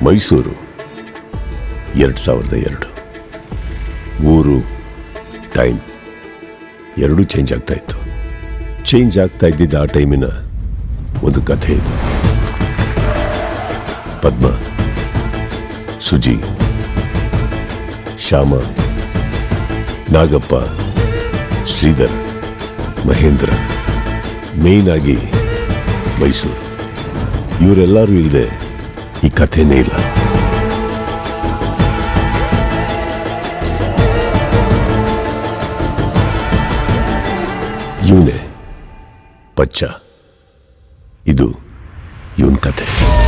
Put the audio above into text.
ಮೈಸೂರು 2002. ಊರು, ಟೈಮ್ ಎರಡೂ ಚೇಂಜ್ ಆಗ್ತಾ ಇತ್ತು. ಚೇಂಜ್ ಆಗ್ತಾ ಇದ್ದಿದ್ದ ಆ ಟೈಮಿನ ಒಂದು ಕಥೆ ಇದು. ಪದ್ಮ, ಸುಜಿ, ಶ್ಯಾಮ, ನಾಗಪ್ಪ, ಶ್ರೀಧರ್, ಮಹೇಂದ್ರ, ಮೇನ್ ಆಗಿ ಮೈಸೂರು. ಇವರೆಲ್ಲರೂ ಇಲ್ಲದೆ ಈ ಕಥೆನೇ ಇಲ್ಲ. ಇವನೇ ಪಚ್ಚ. ಇದು ಇವನ್ ಕಥೆ.